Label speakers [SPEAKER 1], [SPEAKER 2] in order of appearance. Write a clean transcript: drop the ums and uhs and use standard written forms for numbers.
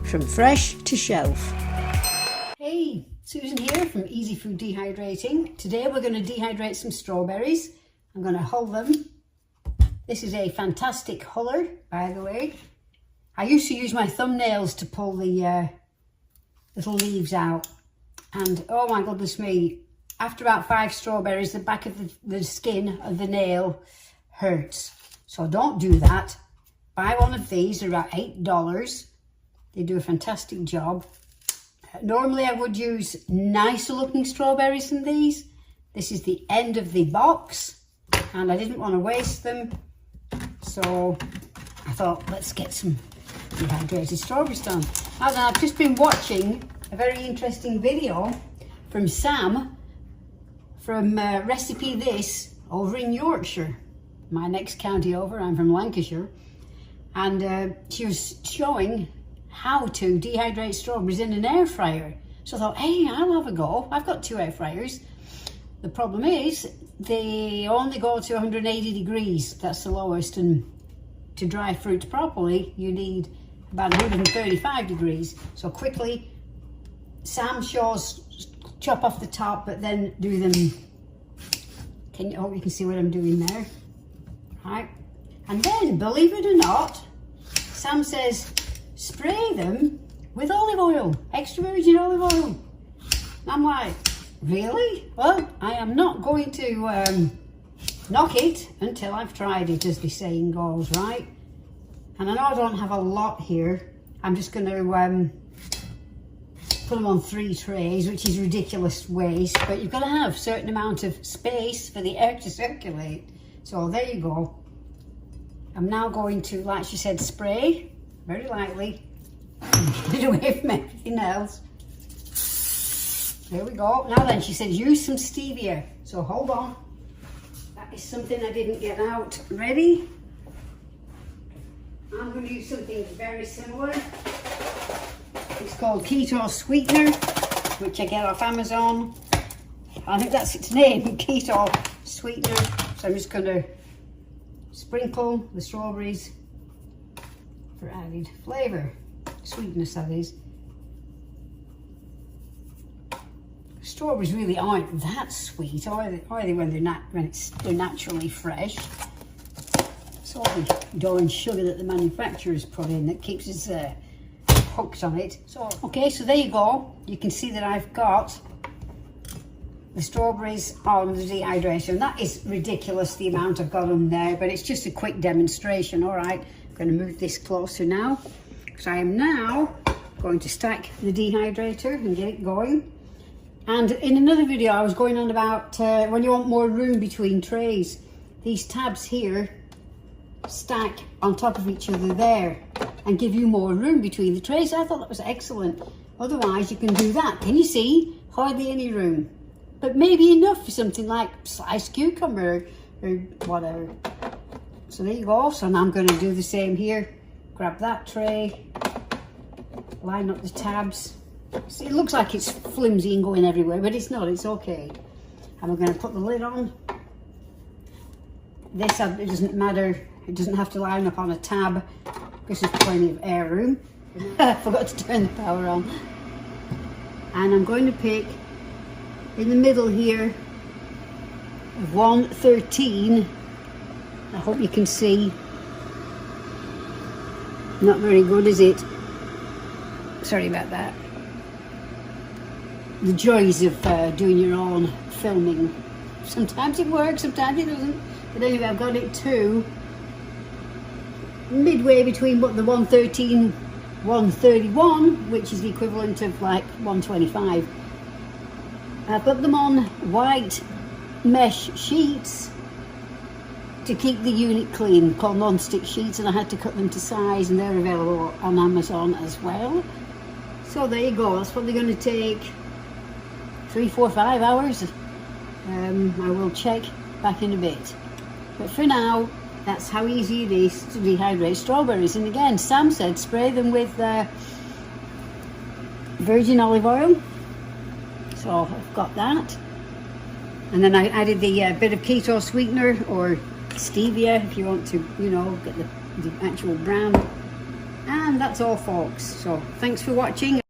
[SPEAKER 1] from fresh to shelf. Hey, Susan here from Easy Food Dehydrating. Today we're going to dehydrate some strawberries. I'm going to hull them. This is a fantastic huller, by the way. I used to use my thumbnails to pull the little leaves out, and oh my goodness me, after about 5 strawberries the back of the skin of the nail hurts. So don't do that. Buy one of these. They're about $8. They do a fantastic job. Normally I would use nicer looking strawberries than these. This is the end of the box and I didn't want to waste them, so I thought let's get some dehydrated strawberries done. And I've just been watching a very interesting video from Sam from Recipe This over in Yorkshire, my next county over. I'm from Lancashire, and she was showing how to dehydrate strawberries in an air fryer. So I thought, hey, I'll have a go. I've got 2 air fryers. The problem is they only go to 180 degrees. That's the lowest, and to dry fruit properly you need about 135 degrees. So quickly, Sam shows chop off the top, but then do them. I hope you can see what I'm doing there. Right, and then believe it or not, Sam says spray them with olive oil, extra virgin olive oil. And I'm like, really? Well, I am not going to knock it until I've tried it, as the saying goes, right? And I know I don't have a lot here. I'm just going to put them on 3 trays, which is ridiculous waste, but you've got to have a certain amount of space for the air to circulate. So there you go. I'm now going to, like she said, spray very lightly, get away from everything else. There we go. Now then, she said use some stevia. So hold on. That is something I didn't get out. Ready? I'm going to use something very similar. It's called keto sweetener, which I get off Amazon. I think that's its name, keto sweetener. So I'm just going to sprinkle the strawberries for added flavour, sweetness that is. Strawberries really aren't that sweet, are they when they're naturally fresh. It's all the dough and sugar that the manufacturers put in that keeps us hooked on it. So okay, so there you go. You can see that I've got the strawberries on the dehydrator, and that is ridiculous the amount I've got on there, but it's just a quick demonstration. All right, I'm going to move this closer now, because I am now going to stack the dehydrator and get it going. And in another video I was going on about when you want more room between trays, these tabs here stack on top of each other there and give you more room between the trays. I thought that was excellent. Otherwise you can do that. Can you see? Hardly any room, but maybe enough for something like sliced cucumber or whatever. So there you go. So now I'm going to do the same here. Grab that tray, line up the tabs. See, it looks like it's flimsy and going everywhere, but it's not. It's okay. And we're going to put the lid on. This, it doesn't matter. It doesn't have to line up on a tab because there's plenty of air room. I forgot to turn the power on. And I'm going to pick in the middle here of 113. I hope you can see. Not very good, is it? Sorry about that. The joys of doing your own filming. Sometimes it works, sometimes it doesn't. But anyway, I've got it to midway between what the 113, 131, which is the equivalent of like 125. I put them on white mesh sheets to keep the unit clean, called non-stick sheets, and I had to cut them to size, and they're available on Amazon as well. So there you go. That's probably going to take 3, 4, 5 hours. I will check back in a bit. But for now, that's how easy it is to dehydrate strawberries. And again, Sam said spray them with virgin olive oil. So I've got that. And then I added the bit of keto sweetener or stevia if you want to, you know, get the actual brand. And that's all folks, so thanks for watching.